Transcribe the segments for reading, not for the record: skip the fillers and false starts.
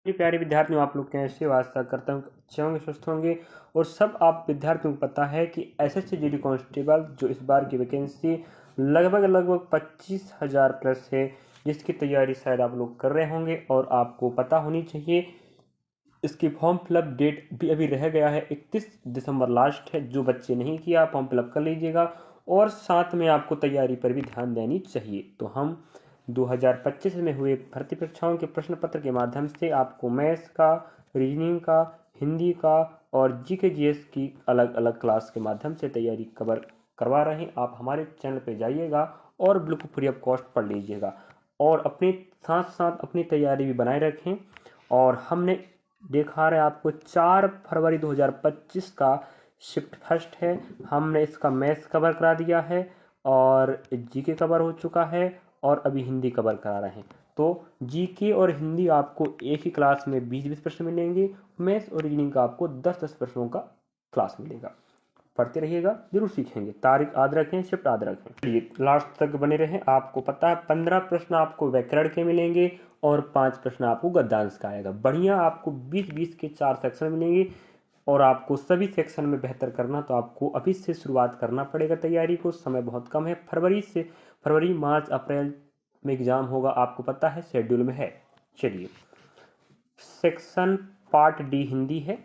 जी प्यारे विद्यार्थियों, आप लोग कैसे हो? आशा करता हूँ अच्छे होंगे, स्वस्थ होंगे। और सब आप विद्यार्थियों को पता है कि एसएससी जीडी कांस्टेबल जो इस बार की वैकेंसी लगभग 25,000 प्लस है, जिसकी तैयारी शायद आप लोग कर रहे होंगे और आपको पता होनी चाहिए। इसकी फॉर्म फिलअप डेट भी अभी रह गया है, 31 दिसंबर लास्ट है। जो बच्चे नहीं किया फॉर्म फिलअप कर लीजिएगा और साथ में आपको तैयारी पर भी ध्यान देनी चाहिए। तो हम 2025 में हुए भर्ती परीक्षाओं के प्रश्न पत्र के माध्यम से आपको मैथ्स का, रीजनिंग का, हिंदी का और जीके जीएस की अलग अलग क्लास के माध्यम से तैयारी कवर करवा रहे हैं। आप हमारे चैनल पर जाइएगा और बिल्कुल फ्री ऑफ कॉस्ट पढ़ लीजिएगा और अपने साथ साथ अपनी तैयारी भी बनाए रखें। और हमने दिखा रहे हैं आपको 4 फरवरी 2025 का शिफ्ट फर्स्ट है। हमने इसका मैथ्स कवर करा दिया है और जीके कवर हो चुका है और अभी हिंदी कवर करा रहे हैं। तो जीके और हिंदी आपको एक ही क्लास में 20-20 प्रश्न मिलेंगे। मैथ्स और रीजनिंग का आपको 10-10 प्रश्नों का क्लास मिलेगा। पढ़ते रहिएगा, जरूर सीखेंगे। तारीख याद रखें, शिफ्ट याद रखें। चलिए लास्ट तक बने रहें। आपको पता है 15 प्रश्न आपको व्याकरण के मिलेंगे और 5 प्रश्न आपको गद्यांश का आएगा। बढ़िया, आपको 20-20 के 4 सेक्शन मिलेंगे और आपको सभी सेक्शन में बेहतर करना तो आपको अभी से शुरुआत करना पड़ेगा तैयारी को। समय बहुत कम है। फरवरी मार्च अप्रैल में एग्जाम होगा, आपको पता है, शेड्यूल में है। चलिए, सेक्शन पार्ट डी हिंदी है।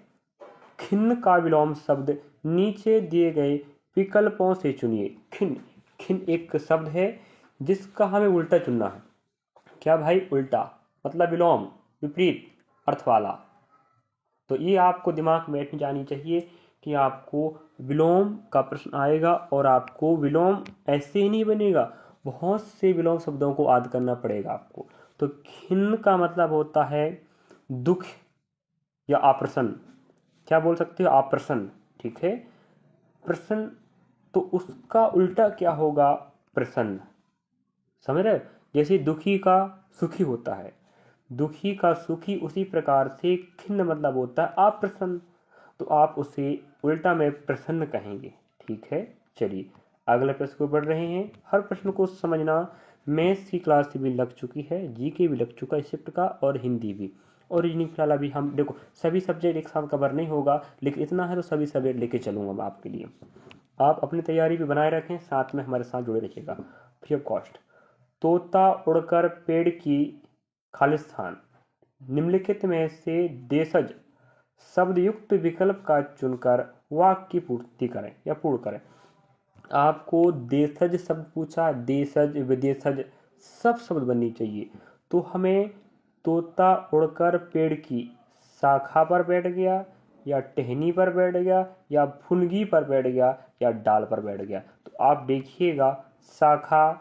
खिन्न का विलोम शब्द नीचे दिए गए विकल्पों से चुनिए। खिन्न, खिन्न एक शब्द है जिसका हमें उल्टा चुनना है। क्या भाई? उल्टा मतलब विलोम, विपरीत अर्थ वाला। तो ये आपको दिमाग में बैठ जानी चाहिए कि आपको विलोम का प्रश्न आएगा और आपको विलोम ऐसे ही नहीं बनेगा, बहुत से विलोम शब्दों को याद करना पड़ेगा आपको। तो खिन्न का मतलब होता है दुख या अप्रसन्न। क्या बोल सकते हो? अप्रसन्न, ठीक है। प्रसन्न, तो उसका उल्टा क्या होगा? प्रसन्न। समझ रहे? जैसे दुखी का सुखी होता है, दुखी का सुखी, उसी प्रकार से खिन्न मतलब होता है अप्रसन्न। तो आप उसे उल्टा में प्रसन्न कहेंगे, ठीक है। चलिए अगले प्रश्न को बढ़ रहे हैं। हर प्रश्न को समझना। मैथ्स की क्लास भी लग चुकी है, जीके भी लग चुका है शिफ्ट का, और हिंदी भी, और रीजनिंग फिलहाल अभी हम देखो सभी सब्जेक्ट एक साथ कवर नहीं होगा, लेकिन इतना है तो सभी सब्जेक्ट लेके चलूंगा मैं आपके लिए। आप अपनी तैयारी भी बनाए रखें, साथ में हमारे साथ जुड़े रहिएगा फ्री ऑफ कॉस्ट। तोता उड़कर पेड़ की खालिस्तान, निम्नलिखित में से देशज शब्द युक्त विकल्प का चुनकर वाक्य की पूर्ति करें या पूर्ण करें। आपको देशज शब्द पूछा, देशज, विदेशज सब शब्द बननी चाहिए। तो हमें तोता उड़कर पेड़ की शाखा पर बैठ गया या टहनी पर बैठ गया या फुनगी पर बैठ गया या डाल पर बैठ गया। तो आप देखिएगा शाखा,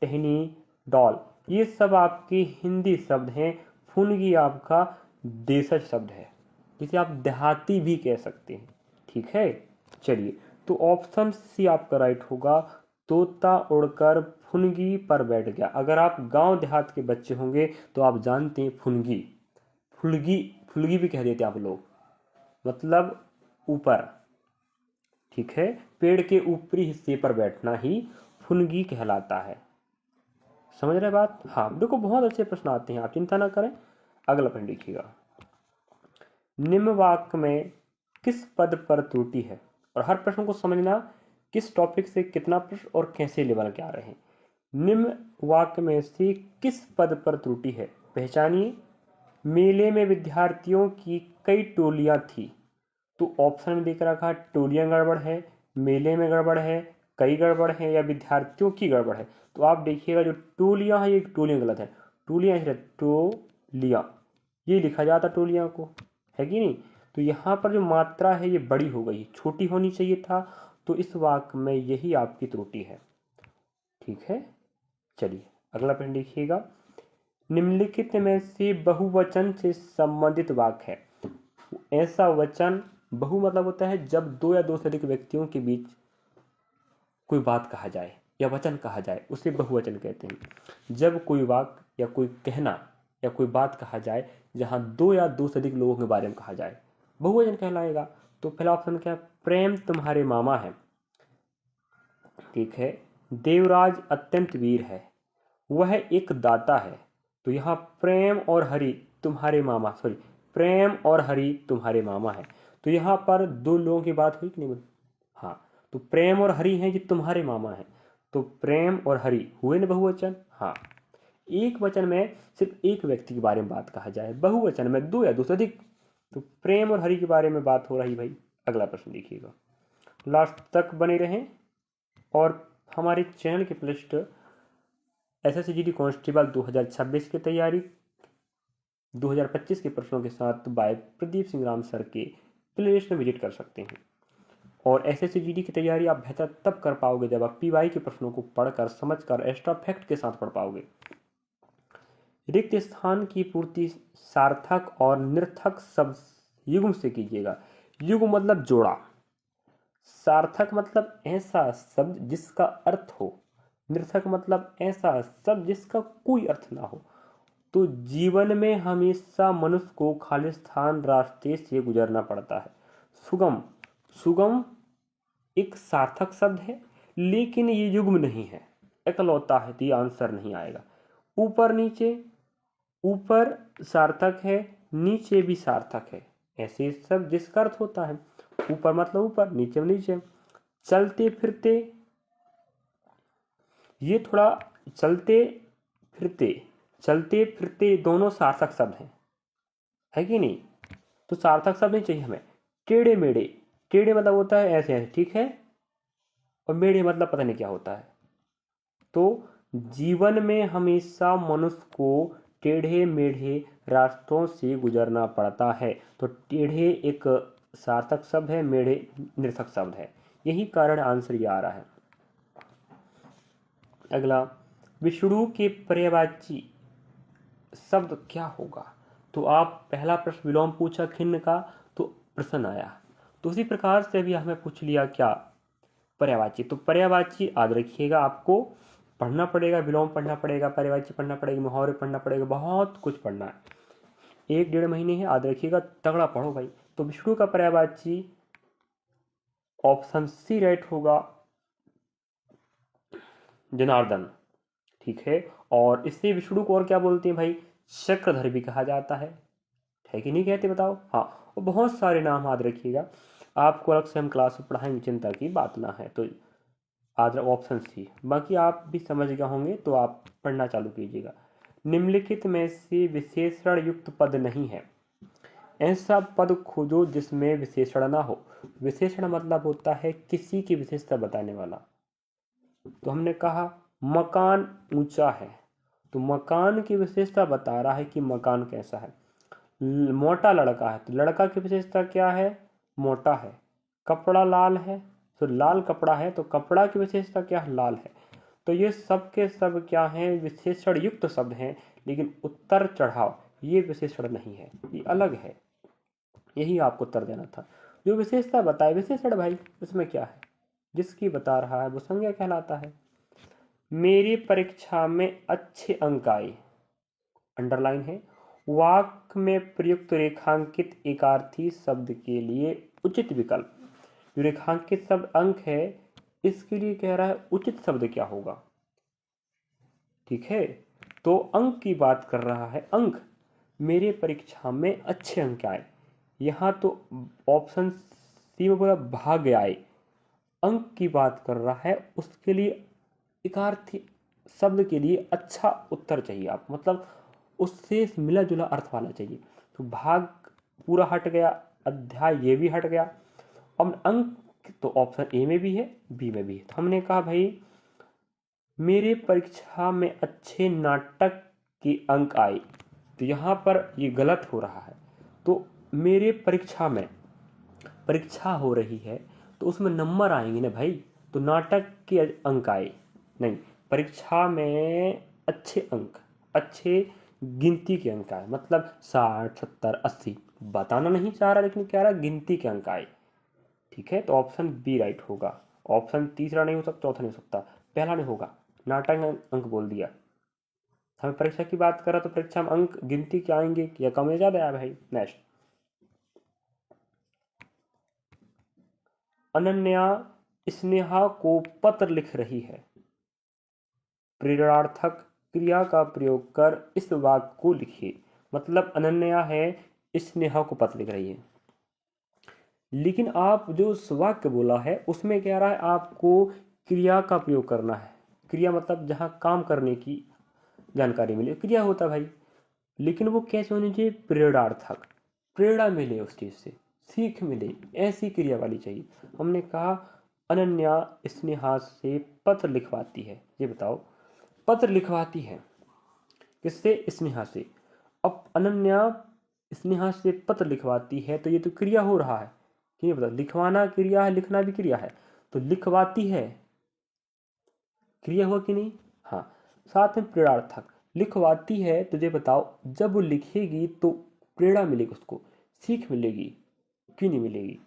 टहनी, डॉल ये सब आपके हिंदी शब्द हैं। फुनगी आपका देशज शब्द है, जिसे आप देहाती भी कह सकते हैं, ठीक है। चलिए, तो ऑप्शन सी आपका राइट होगा, तोता उड़कर फुनगी पर बैठ गया। अगर आप गांव देहात के बच्चे होंगे तो आप जानते हैं फुनगी, फुलगी, फुलगी भी कह देते हैं आप लोग, मतलब ऊपर, ठीक है। पेड़ के ऊपरी हिस्से पर बैठना ही फुनगी कहलाता है। समझ रहे बात? हाँ, देखो बहुत अच्छे प्रश्न आते हैं, आप चिंता ना करें। अगला प्रश्न लिखिएगा। निम्न वाक्य में किस पद पर त्रुटि है? और हर प्रश्न को समझना, किस टॉपिक से कितना प्रश्न और कैसे लेवल के आ रहे हैं। निम्न वाक्य में से किस पद पर त्रुटि है, पहचानिए। मेले में विद्यार्थियों की कई टोलियां थी। तो ऑप्शन में देख रखा, टोलियां गड़बड़ है, मेले में गड़बड़ है, कई गड़बड़ है या विद्यार्थियों की गड़बड़ है। तो आप देखिएगा जो टोलियां है, ये टोलियां गलत है। टोलियां टोलियां, ये लिखा जाता टोलियां को, है कि नहीं। तो यहाँ पर जो मात्रा है ये बड़ी हो गई, छोटी होनी चाहिए था। तो इस वाक्य में यही आपकी त्रुटि है, ठीक है। चलिए अगला प्रश्न देखिएगा। निम्नलिखित में से बहुवचन से संबंधित वाक्य है। ऐसा वचन, बहु मतलब होता है जब दो या दो से अधिक व्यक्तियों के बीच कोई बात कहा जाए या वचन कहा जाए, उसे बहुवचन कहते हैं। जब कोई वाक्य या कोई कहना या कोई बात कहा जाए जहां दो या दो से अधिक लोगों के बारे में कहा जाए, बहुवचन कहलाएगा। तो पहला ऑप्शन क्या है? प्रेम तुम्हारे मामा है, ठीक है। देवराज अत्यंत वीर है, वह एक दाता है। तो यहाँ प्रेम और हरि तुम्हारे मामा, सॉरी, प्रेम और हरि तुम्हारे मामा है। तो यहाँ पर दो लोगों की बात हुई कि नहीं बोली? हाँ, तो प्रेम और हरि हैं जो तुम्हारे मामा हैं। तो प्रेम और हरि हुए ना बहुवचन। हाँ, एक वचन में सिर्फ एक व्यक्ति के बारे में बात कहा जाए, बहुवचन में दो या दो से अधिक। तो प्रेम और हरि के बारे में बात हो रही भाई। अगला प्रश्न देखिएगा, लास्ट तक बने रहें और हमारे चैनल के प्लेलिस्ट SSGD कांस्टेबल 2026 की तैयारी 2025 के प्रश्नों के साथ बाय प्रदीप सिंह राम सर के प्लेलिस्ट में विजिट कर सकते हैं। और SSGD की तैयारी आप बेहतर तब कर पाओगे जब आप PY के प्रश्नों को पढ़कर समझकर एक्स्ट्रा फैक्ट के साथ पढ़ पाओगे। रिक्त स्थान की पूर्ति सार्थक और निर्थक शब्द युग्म से कीजिएगा। युग्म मतलब जोड़ा, सार्थक मतलब ऐसा शब्द जिसका अर्थ हो, निर्थक मतलब ऐसा शब्द जिसका कोई अर्थ ना हो। तो जीवन में हमेशा मनुष्य को खालिस्तान रास्ते से गुजरना पड़ता है। सुगम, सुगम एक सार्थक शब्द है लेकिन ये युग्म नहीं है, इकलौता है, तो ये आंसर नहीं आएगा। ऊपर नीचे, ऊपर सार्थक है, नीचे भी सार्थक है, ऐसे शब्द जिसका अर्थ होता है ऊपर मतलब ऊपर, नीचे नीचे। चलते फिरते, ये थोड़ा चलते फिरते, चलते फिरते दोनों सार्थक शब्द हैं, है कि नहीं? तो सार्थक शब्द नहीं चाहिए हमें। टेढ़े मेढ़े, टेढ़े मतलब होता है ऐसे ऐसे, ठीक है, और मेढ़े मतलब पता नहीं क्या होता है। तो जीवन में हमेशा मनुष्य को टेढ़े मेढ़े रास्तों से गुजरना पड़ता है। तो टेढ़े एक सार्थक शब्द है, मेढ़े निर्थक शब्द है, यही कारण आंसर ये आ रहा है। अगला, विष्णु के पर्यायवाची शब्द क्या होगा? तो आप पहला प्रश्न विलोम पूछा खिन्न का, तो प्रश्न आया। तो उसी प्रकार से अभी हमें पूछ लिया क्या, पर्यायवाची। तो पर्यायवाची याद रखिएगा, आपको पढ़ना पड़ेगा, विलोम पढ़ना पड़ेगा, पर्यायवाची पढ़ना पड़ेगा, मुहावरे पढ़ना पड़ेगा, बहुत कुछ पढ़ना है। 1-1.5 महीने है, याद रखिएगा, तगड़ा पढ़ो भाई। तो विष्णु का पर्यायवाची ऑप्शन सी राइट होगा, जनार्दन, ठीक है। और इससे विष्णु को और क्या बोलते हैं भाई? चक्रधर भी कहा जाता है कि नहीं कहते बताओ? हाँ, और बहुत सारे नाम याद रखिएगा, आपको अलग से हम क्लास में पढ़ाएंगे, चिंता की बात ना है। तो आज ऑप्शन सी, बाकी आप भी समझ गए होंगे तो आप पढ़ना चालू कीजिएगा। निम्नलिखित में से विशेषण युक्त पद नहीं है, ऐसा पद खोजो जिसमें विशेषण ना हो। विशेषण मतलब होता है किसी की विशेषता बताने वाला। तो हमने कहा मकान ऊंचा है, तो मकान की विशेषता बता रहा है कि मकान कैसा है। मोटा लड़का है, तो लड़का की विशेषता क्या है? मोटा है। कपड़ा लाल है, तो लाल कपड़ा है, तो कपड़ा की विशेषता क्या है? लाल है। तो ये सब के सब क्या हैं? विशेषण युक्त शब्द हैं, लेकिन उत्तर चढ़ाव ये विशेषण नहीं है, ये अलग है। यही आपको उत्तर देना था। जो विशेषता बताए विशेषण भाई, उसमें क्या है? जिसकी बता रहा है वो संज्ञा कहलाता है। मेरी परीक्षा में अच्छे अंक आए, अंडरलाइन है। वाक्य में प्रयुक्त रेखांकित एकार्थी शब्द के लिए उचित विकल्प। जो रेखांकित शब्द अंक है, इसके लिए कह रहा है उचित शब्द क्या होगा, ठीक है। तो अंक की बात कर रहा है, अंक, मेरे परीक्षा में अच्छे अंक आए। यहाँ तो ऑप्शन सी में बोला भाग्य आए, अंक की बात कर रहा है, उसके लिए एकार्थी शब्द के लिए अच्छा उत्तर चाहिए आप, मतलब उससे मिला जुला अर्थ वाला चाहिए। तो भाग पूरा हट गया, अध्याय ये भी हट गया। अब अंक तो ऑप्शन ए में भी है, बी में भी है। तो हमने कहा भाई मेरे परीक्षा में अच्छे नाटक के अंक आए, तो यहाँ पर ये गलत हो रहा है। तो मेरे परीक्षा में, परीक्षा हो रही है तो उसमें नंबर आएंगे ना भाई, तो नाटक के अंक आए नहीं, परीक्षा में अच्छे अंक, अच्छे गिनती के अंक आए, मतलब 60 70 80 बताना नहीं चाह रहा, लेकिन कह रहा गिनती के अंक आए, ठीक है। तो ऑप्शन बी राइट होगा। ऑप्शन तीसरा नहीं हो सकता, चौथा नहीं हो सकता, पहला नहीं होगा, नाटक अंक बोल दिया। हमें परीक्षा की बात कर रहा तो परीक्षा में अंक गिनती के आएंगे या कम या ज्यादा आया भाई? नेक्स्ट, अनन्या स्नेहा को पत्र लिख रही है, प्रेरणार्थक क्रिया का प्रयोग कर इस वाक्य को लिखिए। मतलब अनन्या है स्नेहा को पत्र लिख रही है। लेकिन आप जो उस वाक्य बोला है उसमें कह रहा है आपको क्रिया का प्रयोग करना है। क्रिया मतलब जहाँ काम करने की जानकारी मिले, क्रिया होता भाई। लेकिन वो कैसे होनी चाहिए? प्रेरणार्थक, प्रेरणा मिले उस चीज से, सीख मिले, ऐसी क्रिया वाली चाहिए। हमने कहा अनन्या स्नेहा से पत्र लिखवाती है। ये बताओ, पत्र लिखवाती है किससे? स्नेहा से। अब अनन्या स्नेहा से पत्र लिखवाती है तो ये तो क्रिया हो रहा है कि नहीं? बता, लिखवाना क्रिया है, लिखना भी क्रिया है, तो लिखवाती है क्रिया हुआ कि नहीं? हाँ। साथ में प्रेरणार्थक, लिखवाती है तो ये बताओ जब वो लिखेगी तो प्रेरणा मिलेगी, उसको सीख मिलेगी, क्यों नहीं मिलेगी?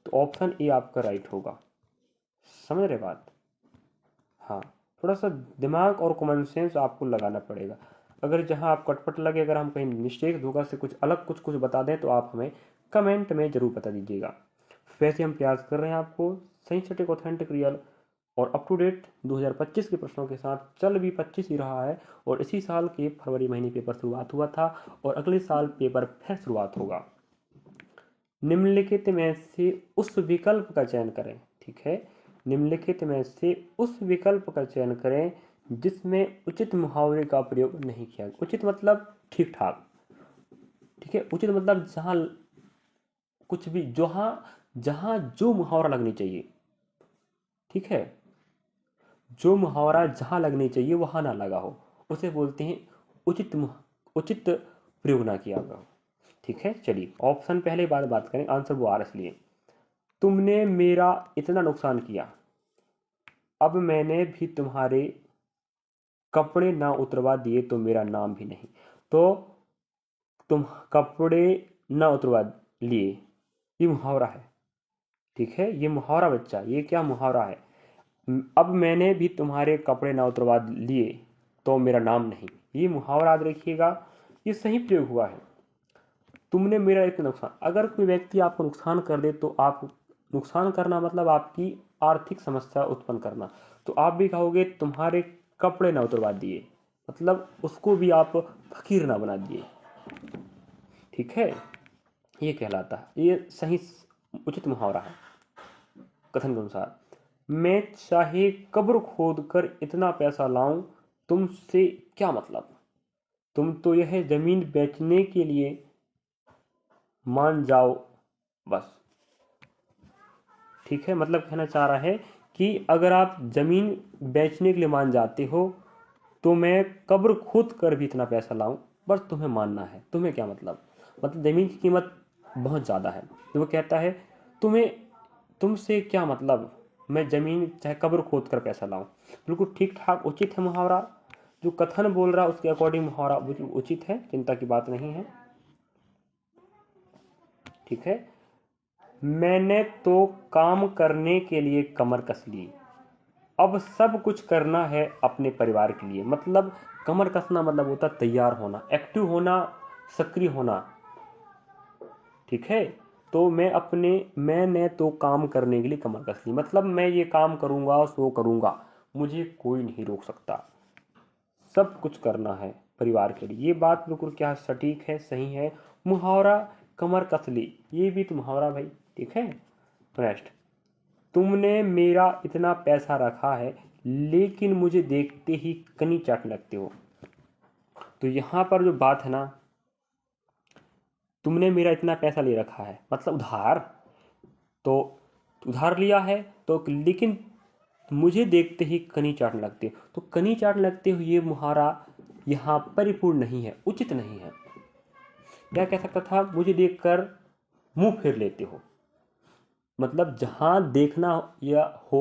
तो ऑप्शन ए आपका राइट होगा। समझ रहे बात? हाँ, थोड़ा सा दिमाग और कॉमन सेंस आपको लगाना पड़ेगा। अगर जहाँ आप कटपट लगे, अगर हम कहीं मिस्टेक धोखा से कुछ अलग कुछ कुछ बता दें तो आप हमें कमेंट में जरूर बता दीजिएगा। वैसे हम प्रयास कर रहे हैं आपको सही सटीक ऑथेंटिक रियल और अप टू डेट 2025 के प्रश्नों के साथ। चल भी 25 ही रहा है और इसी साल के फरवरी महीने पेपर शुरुआत हुआ था और अगले साल पेपर फिर शुरुआत होगा। निम्नलिखित में से उस विकल्प का चयन करें। ठीक है, निम्नलिखित में से उस विकल्प का चयन करें जिसमें उचित मुहावरे का प्रयोग नहीं किया। उचित मतलब ठीक ठाक, ठीक है। उचित मतलब जहां कुछ भी, जहां जहां जो मुहावरा लगनी चाहिए, ठीक है, जो मुहावरा जहां लगनी चाहिए वहां ना लगा हो, उसे बोलते हैं उचित प्रयोग ना किया गया हो। ठीक है, चलिए ऑप्शन पहले बात करें, आंसर वो आ रहा, इसलिए तुमने मेरा इतना नुकसान किया, अब मैंने भी तुम्हारे कपड़े ना उतरवा दिए तो मेरा नाम भी नहीं। तो तुम कपड़े ना उतरवा लिए, ये मुहावरा है। ठीक है, ये मुहावरा बच्चा, ये क्या मुहावरा है? अब मैंने भी तुम्हारे कपड़े ना उतरवा लिए तो मेरा नाम नहीं, ये मुहावरा याद रखिएगा, ये सही प्रयोग हुआ है। तुमने मेरा इतना नुकसान, अगर कोई व्यक्ति आपको नुकसान कर दे तो आप, नुकसान करना मतलब आपकी आर्थिक समस्या उत्पन्न करना, तो आप भी कहोगे तुम्हारे कपड़े ना उतरवा दिए, मतलब उसको भी आप फकीर ना बना दिए। ठीक है, ये कहलाता है, ये सही उचित मुहावरा है। कथन के अनुसार, मैं चाहे कब्र खोद कर इतना पैसा लाऊं, तुमसे क्या मतलब, तुम तो यह जमीन बेचने के लिए मान जाओ बस। ठीक है, मतलब कहना चाह रहा है कि अगर आप जमीन बेचने के लिए मान जाते हो तो मैं कब्र खोद कर भी इतना पैसा लाऊं, बस तुम्हें मानना है, तुम्हें क्या मतलब जमीन की कीमत बहुत ज़्यादा है। तो वो कहता है तुम्हें, तुमसे क्या मतलब, मैं जमीन चाहे कब्र खोद कर पैसा लाऊं। बिल्कुल ठीक ठाक उचित है मुहावरा, जो कथन बोल रहा है उसके अकॉर्डिंग मुहावरा उचित है, चिंता की बात नहीं है। ठीक है, मैंने तो काम करने के लिए कमर कस ली, अब सब कुछ करना है अपने परिवार के लिए। मतलब कमर कसना मतलब होता तैयार होना, एक्टिव होना, सक्रिय होना। ठीक है, तो मैंने तो काम करने के लिए कमर कस ली, मतलब मैं ये काम करूंगा सो करूंगा, मुझे कोई नहीं रोक सकता, सब कुछ करना है परिवार के लिए। ये बात बिल्कुल क्या सटीक है, सही है। मुहावरा कमर कस ली, ये भी तो मुहावरा भाई। ठीक है, नेक्स्ट, तुमने मेरा इतना पैसा रखा है लेकिन मुझे देखते ही कनी चाटने लगते हो। तो यहां पर जो बात है ना, तुमने मेरा इतना पैसा ले रखा है मतलब उधार, तो उधार लिया है तो, लेकिन मुझे देखते ही कनी चाटने लगते हो, तो कनी चाटने लगते हो ये मुहावरा यहाँ परिपूर्ण नहीं है, उचित नहीं है। क्या कह सकता था, मुझे देखकर मुंह फेर लेते हो, मतलब जहां देखना या हो,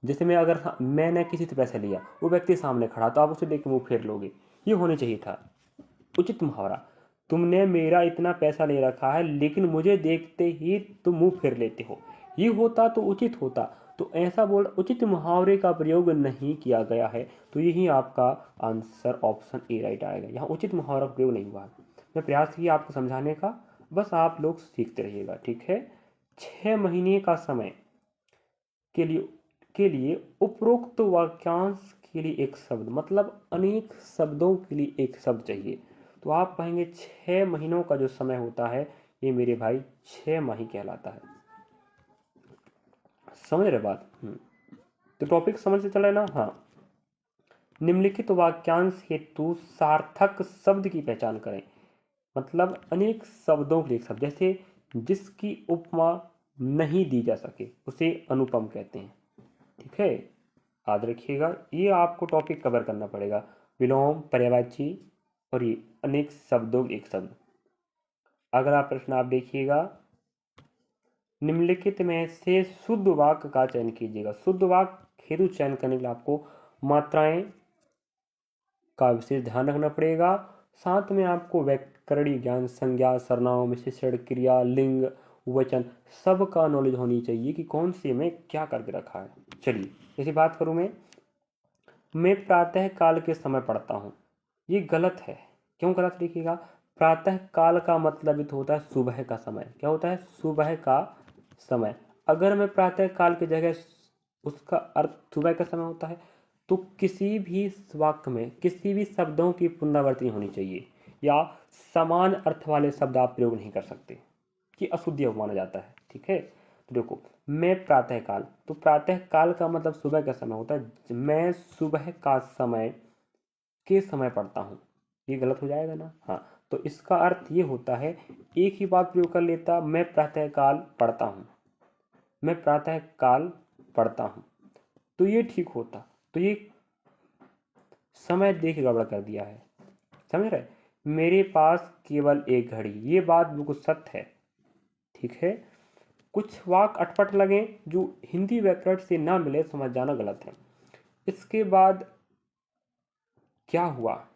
जैसे मैं अगर मैंने किसी से पैसा लिया, वो व्यक्ति सामने खड़ा तो आप उसे देख के मुंह फेर लोगे, ये होने चाहिए था उचित मुहावरा। तुमने मेरा इतना पैसा ले रखा है लेकिन मुझे देखते ही तुम मुंह फेर लेते हो, ये होता तो उचित होता। तो ऐसा बोल, उचित मुहावरे का प्रयोग नहीं किया गया है, तो यही आपका आंसर ऑप्शन ए राइट आएगा। यहाँ उचित मुहावरा का प्रयोग नहीं हुआ है। मैं प्रयास किया आपको समझाने का, बस आप लोग सीखते रहिएगा। ठीक है, 6 महीने का समय के लिए उपरोक्त वाक्यांश के लिए एक शब्द, मतलब अनेक शब्दों के लिए एक शब्द चाहिए। तो आप कहेंगे 6 महीनों का जो समय होता है ये मेरे भाई 6 माह ही कहलाता है। समझ रहे बात? तो टॉपिक समझ से चला ना? हाँ। निम्नलिखित वाक्यांश हेतु सार्थक शब्द की पहचान करें। मतलब अनेक शब्दों के लिए एक शब्द, जैसे जिसकी उपमा नहीं दी जा सके उसे अनुपम कहते हैं। ठीक है, याद रखिएगा, ये आपको टॉपिक कवर करना पड़ेगा। विलोम, पर्यायवाची और ये अनेक शब्दों एक शब्द। अगला प्रश्न आप देखिएगा, निम्नलिखित में से शुद्ध वाक्य का चयन कीजिएगा। शुद्ध वाक्य हेतु चयन करने के लिए आपको मात्राएं का विशेष ध्यान रखना पड़ेगा। साथ में आपको व्याकरणिक ज्ञान, संज्ञा, सर्वनाम, विशेषण, क्रिया, लिंग, वचन सब का नॉलेज होनी चाहिए कि कौन से में क्या करके रखा है। चलिए जैसे बात करूं मैं प्रातः काल के समय पढ़ता हूं, ये गलत है। क्यों गलत? देखिएगा, प्रातः काल का मतलब ही तो होता है सुबह का समय। क्या होता है? सुबह का समय। अगर मैं प्रातः काल की जगह उसका अर्थ सुबह का समय होता है तो किसी भी वाक्य में किसी भी शब्दों की पुनरावृत्ति होनी चाहिए या समान अर्थ वाले शब्द आप प्रयोग नहीं कर सकते, कि अशुद्ध माना जाता है। ठीक है, तो देखो, मैं प्रातः काल, तो प्रातः काल का मतलब सुबह का समय होता है। मैं सुबह का समय के समय पढ़ता हूँ, ये गलत हो जाएगा ना? हाँ, तो इसका अर्थ ये होता है, एक ही बात प्रयोग कर लेता, मैं प्रातः काल पढ़ता हूँ, मैं प्रातः काल पढ़ता हूँ, तो ये ठीक होता। तो ये समय देख गड़बड़ कर दिया है, समझ रहे? मेरे पास केवल एक घड़ी, ये बात बिल्कुल सत्य है। ठीक है, कुछ वाक्य अटपट लगे जो हिंदी व्याकरण से ना मिले, समझ जाना गलत है। इसके बाद क्या हुआ,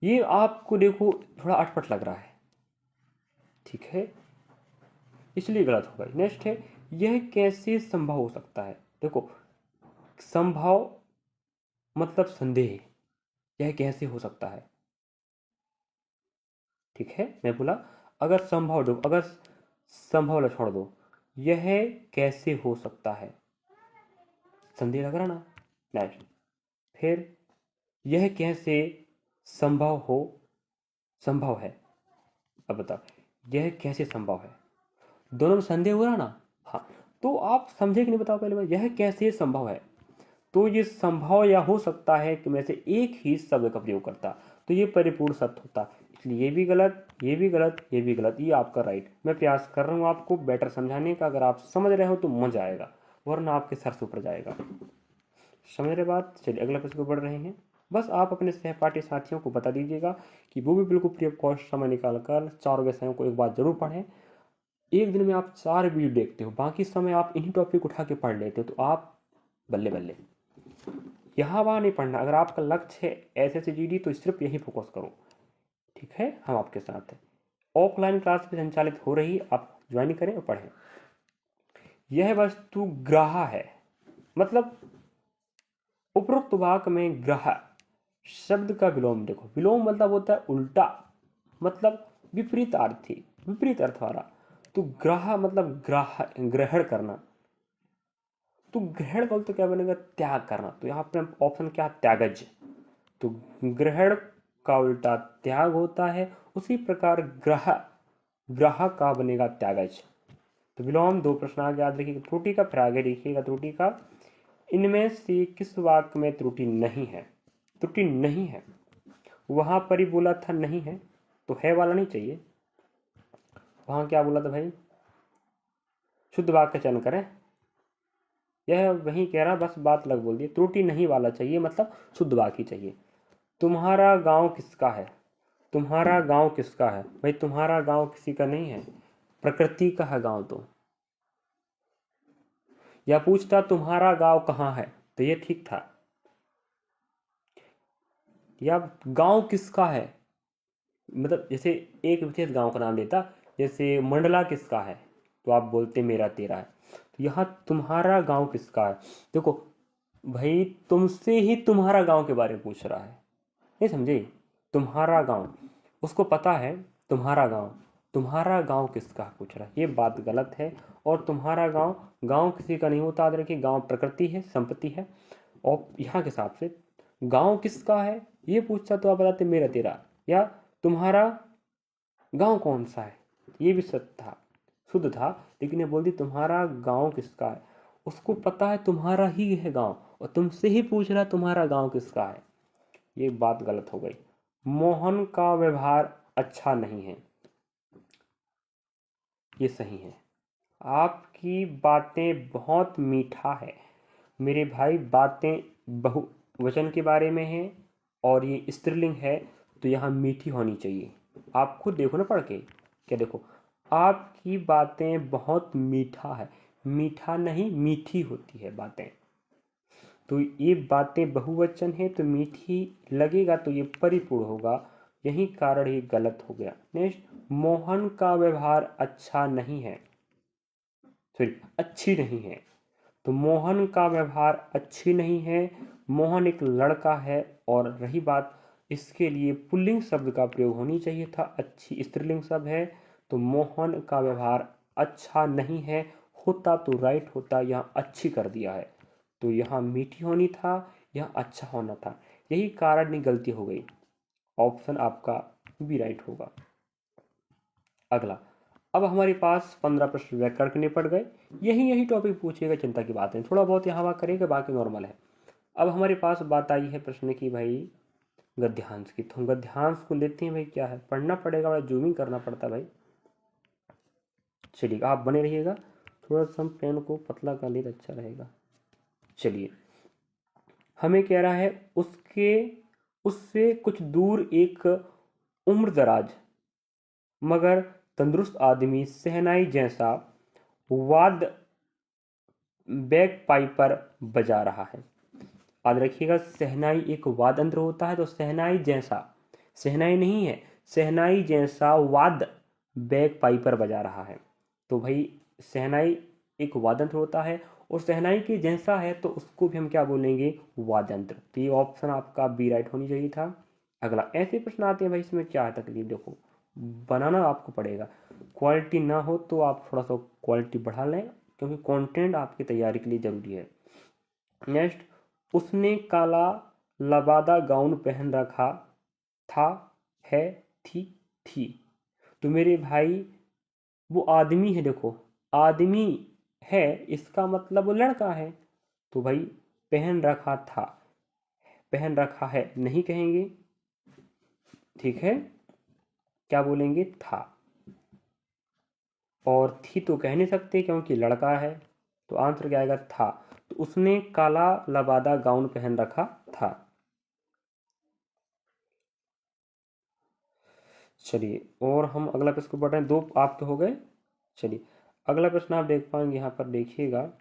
ये आपको देखो थोड़ा अटपट लग रहा है, ठीक है, इसलिए गलत होगा। नेक्स्ट है, यह कैसे संभव हो सकता है। देखो, संभव मतलब संदेह, यह कैसे हो सकता है। ठीक है, मैं बोला अगर संभव दो, अगर संभव छोड़ दो, यह कैसे हो सकता है, संदेह लग रहा ना। नेक्स्ट, फिर यह कैसे संभव है। अब बताओ, यह कैसे संभव है, दोनों में संदेह हो रहा ना। हाँ, तो आप समझे कि नहीं बताओ पहले बार, यह कैसे संभव है। तो ये संभव या हो सकता है कि मैं से एक ही शब्द का प्रयोग करता, तो ये परिपूर्ण सत्य होता। इसलिए ये भी गलत, ये भी गलत, ये भी गलत, ये आपका राइट। मैं प्रयास कर रहा हूँ आपको बेटर समझाने का, अगर आप समझ रहे हो तो मजा आएगा, वरना आपके सर से ऊपर जाएगा। समझ रहे बात? चलिए अगला प्रश्न को बढ़ रहे हैं। बस आप अपने सहपाठी साथियों को बता दीजिएगा कि वो भी बिल्कुल फ्री ऑफ कॉस्ट समय निकाल कर 4 विषयों को एक बार जरूर पढ़ें। एक दिन में आप 4 वीडियो देखते हो, बाकी समय आप इन्हीं टॉपिक उठा के पढ़ लेते हो, तो आप बल्ले बल्ले। यहाँ वहाँ नहीं पढ़ना। अगर आपका लक्ष्य है SSC GD तो सिर्फ यही फोकस करो। ठीक है, हम आपके साथ हैं। ऑफलाइन क्लास भी संचालित हो रही, आप ज्वाइन करें और पढ़ें। यह वस्तु ग्राह है, मतलब उपरोक्त वाक्य में ग्राह शब्द का विलोम देखो। विलोम मतलब होता है उल्टा, मतलब विपरीत अर्थी, विपरीत अर्थ वाला। तो ग्राह मतलब ग्रहण करना, तो ग्रहण बोल तो क्या बनेगा, त्याग करना। तो यहाँ पे ऑप्शन क्या, त्यागज। तो ग्रहण का उल्टा त्याग होता है, उसी प्रकार ग्रह का बनेगा त्यागज। तो विलोम 2 प्रश्न आगे याद रखिएगा। त्रुटि का फिर आगे देखिएगा, त्रुटि का, इनमें से किस वाक्य में त्रुटि नहीं है। त्रुटि नहीं है, वहां पर ही बोला था नहीं है, तो है वाला नहीं चाहिए। वहां क्या बोला था भाई, शुद्ध वाक्य चयन करें, यह वही कह रहा, बस बात अलग बोल दी। त्रुटि नहीं वाला चाहिए, मतलब शुद्ध वाक्य चाहिए। तुम्हारा गांव किसका है, तुम्हारा गांव किसका है। भाई तुम्हारा गांव किसी का नहीं है, प्रकृति का है गांव। तो या पूछता तुम्हारा गांव कहाँ है, तो ये ठीक था। या गांव किसका है, मतलब जैसे एक विशेष गांव का नाम लेता, जैसे मंडला किसका है, तो आप बोलते मेरा तेरा है। तो यहाँ तुम्हारा गांव किसका है, देखो भाई तुमसे ही तुम्हारा गांव के बारे में पूछ रहा है, नहीं समझे। तुम्हारा गांव, उसको पता है तुम्हारा गांव किसका पूछ रहा है, ये बात गलत है। और तुम्हारा गांव किसी का नहीं होता, याद रखिए। गांव प्रकृति है, संपत्ति है। और यहाँ के हिसाब से गांव किसका है ये पूछता तो आप बताते मेरा तेरा, या तुम्हारा गांव कौन सा है, ये भी सत्य था, शुद्ध था। लेकिन ये बोलती तुम्हारा गांव किसका है, उसको पता है तुम्हारा ही है गांव और तुमसे ही पूछ रहा तुम्हारा गांव किसका है। ये बात गलत हो गई। मोहन का व्यवहार अच्छा नहीं है, ये सही है। आपकी बातें बहुत मीठा है। मेरे भाई बातें बहुवचन के बारे में हैं और ये स्त्रीलिंग है तो यहाँ मीठी होनी चाहिए। आप खुद देखो ना पढ़ के, क्या देखो, आपकी बातें बहुत मीठा है, मीठा नहीं मीठी होती है बातें। तो ये बातें बहुवचन है तो मीठी लगेगा तो ये परिपूर्ण होगा, यही कारण ये गलत हो गया। नेक्स्ट, मोहन का व्यवहार अच्छा नहीं है, सॉरी अच्छी नहीं है। तो मोहन का व्यवहार अच्छी नहीं है, मोहन एक लड़का है। और रही बात, इसके लिए पुल्लिंग शब्द का प्रयोग होनी चाहिए था, अच्छी स्त्रीलिंग शब्द है। तो मोहन का व्यवहार अच्छा नहीं है, होता तो राइट होता, यहाँ अच्छी कर दिया है तो यहाँ मीठी होनी था, यहाँ अच्छा होना था, यही कारण नहीं गलती हो गई। ऑप्शन आपका भी राइट होगा। अगला, अब हमारे पास 15 प्रश्न व्याकरण के निपट गए। यही टॉपिक पूछिएगा, चिंता की बात है, थोड़ा बहुत यहाँ वहाँ करेगा, बाकी नॉर्मल है। अब हमारे पास बात आई है प्रश्न की भाई गद्यांश की। तो हम गद्यांश को लेते हैं भाई, क्या है पढ़ना पड़ेगा, बड़ा जूमिंग करना पड़ता है भाई। चलिए आप बने रहिएगा, थोड़ा सा हम पेन को पतला कर लिए तो अच्छा रहेगा। चलिए, हमें कह रहा है उससे कुछ दूर एक उम्रदराज मगर तंदुरुस्त आदमी शहनाई जैसा वाद बैक पाइपर बजा रहा है। याद रखिएगा, शहनाई एक वाद्य यंत्र होता है, तो शहनाई जैसा, शहनाई नहीं है, शहनाई जैसा वाद्य बैक पाइपर बजा रहा है। तो भाई शहनाई एक वाद्य यंत्र होता है और शहनाई के जैसा है तो उसको भी हम क्या बोलेंगे, वाद्य यंत्र। तो ये ऑप्शन आपका बी राइट होनी चाहिए था। अगला, ऐसे प्रश्न आते हैं भाई, इसमें क्या है तकलीफ, देखो बनाना आपको पड़ेगा, क्वालिटी ना हो तो आप थोड़ा सा क्वालिटी बढ़ा लें, क्योंकि कंटेंट आपकी तैयारी के लिए जरूरी है। नेक्स्ट, उसने काला लबादा गाउन पहन रखा था, है, थी। तो मेरे भाई वो आदमी है, देखो आदमी है, इसका मतलब वो लड़का है। तो भाई पहन रखा था, पहन रखा है नहीं कहेंगे, ठीक है, क्या बोलेंगे, था। और थी तो कह नहीं सकते क्योंकि लड़का है, तो आंसर क्या आएगा, था। तो उसने काला लबादा गाउन पहन रखा था। चलिए, और हम अगला प्रश्न को बढ़ रहे हैं, दो आपके हो गए। चलिए, अगला प्रश्न आप देख पाएंगे, यहाँ पर देखिएगा,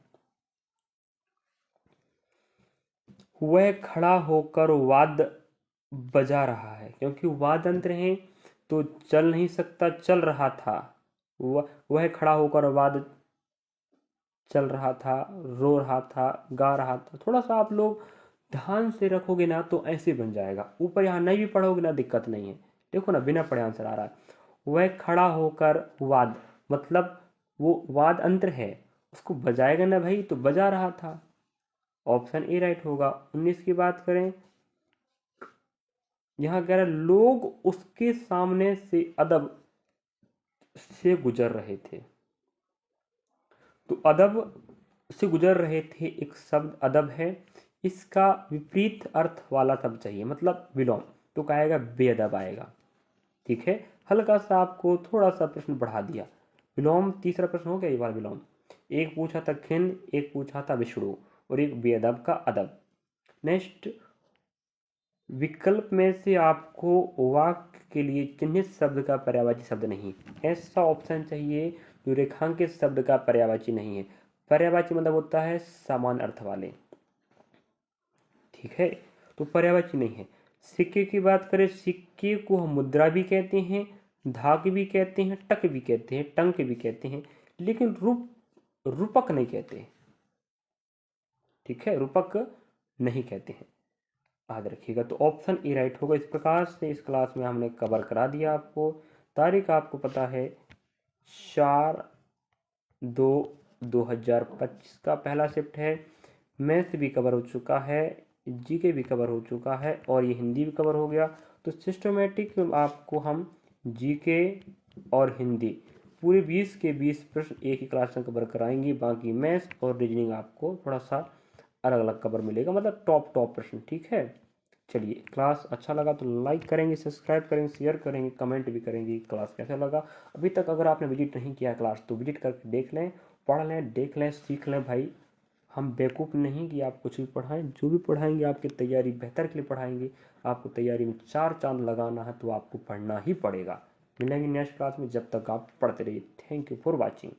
वह खड़ा होकर वाद्य बजा रहा है, क्योंकि वाद्य यंत्र है तो चल नहीं सकता, चल रहा था। वह खड़ा होकर वाद्य चल रहा था, रो रहा था, गा रहा था। थोड़ा सा आप लोग ध्यान से रखोगे ना तो ऐसे बन जाएगा, ऊपर यहाँ नहीं भी पढ़ोगे ना दिक्कत नहीं है। देखो ना, बिना पढ़े आंसर आ रहा है। वह खड़ा होकर वाद, मतलब वो वाद अंतर है, उसको बजाएगा ना भाई, तो बजा रहा था। ऑप्शन ए राइट होगा। 19 की बात करें, यहाँ कह रहा है लोग उसके सामने से अदब से गुजर रहे थे। तो अदब से गुजर रहे थे, एक शब्द अदब है, इसका विपरीत अर्थ वाला शब्द चाहिए, मतलब विलोम, तो कहेगा बेअदब आएगा। ठीक है, हल्का सा आपको थोड़ा सा प्रश्न बढ़ा दिया। विलोम तीसरा प्रश्न हो गया, ये बार विलोम। एक पूछा था खिन, एक पूछा था विष्णु, और एक बेअदब का अदब। नेक्स्ट, विकल्प में से आपको वाक्य के लिए चिन्हित शब्द का पर्यायवाची शब्द नहीं, ऐसा ऑप्शन चाहिए जो रेखांकित शब्द का पर्यायवाची नहीं है। पर्यायवाची मतलब होता है समान अर्थ वाले, ठीक है, तो पर्यायवाची नहीं है। सिक्के की बात करें, सिक्के को हम मुद्रा भी कहते हैं, धाक भी कहते हैं, टक भी कहते हैं, टंक भी कहते हैं, लेकिन रूपक नहीं कहते, ठीक है, रूपक नहीं कहते हैं, याद रखिएगा। तो ऑप्शन ए राइट होगा। इस प्रकार से इस क्लास में हमने कवर करा दिया आपको। तारीख आपको पता है 4/2/2025 का पहला शिफ्ट है। मैथ भी कवर हो चुका है, जीके भी कवर हो चुका है और ये हिंदी भी कवर हो गया। तो सिस्टमेटिक आपको हम जीके और हिंदी पूरे 20 के 20 प्रश्न एक ही क्लास में कवर कराएंगे। बाकी मैथ्स और रीजनिंग आपको थोड़ा सा अलग अलग कवर मिलेगा, मतलब टॉप प्रश्न, ठीक है। चलिए, क्लास अच्छा लगा तो लाइक करेंगे, सब्सक्राइब करेंगे, शेयर करेंगे, कमेंट भी करेंगे क्लास कैसा लगा। अभी तक अगर आपने विजिट नहीं किया क्लास तो विजिट करके देख लें, पढ़ लें, देख लें, सीख लें। भाई हम बेवकूफ़ नहीं कि आप कुछ भी पढ़ाएं, जो भी पढ़ाएंगे आपकी तैयारी बेहतर के लिए पढ़ाएंगे। आपको तैयारी में 4 चांद लगाना है तो आपको पढ़ना ही पड़ेगा। मिलेंगे नेक्स्ट क्लास में, जब तक आप पढ़ते रहिए। Thank you for watching.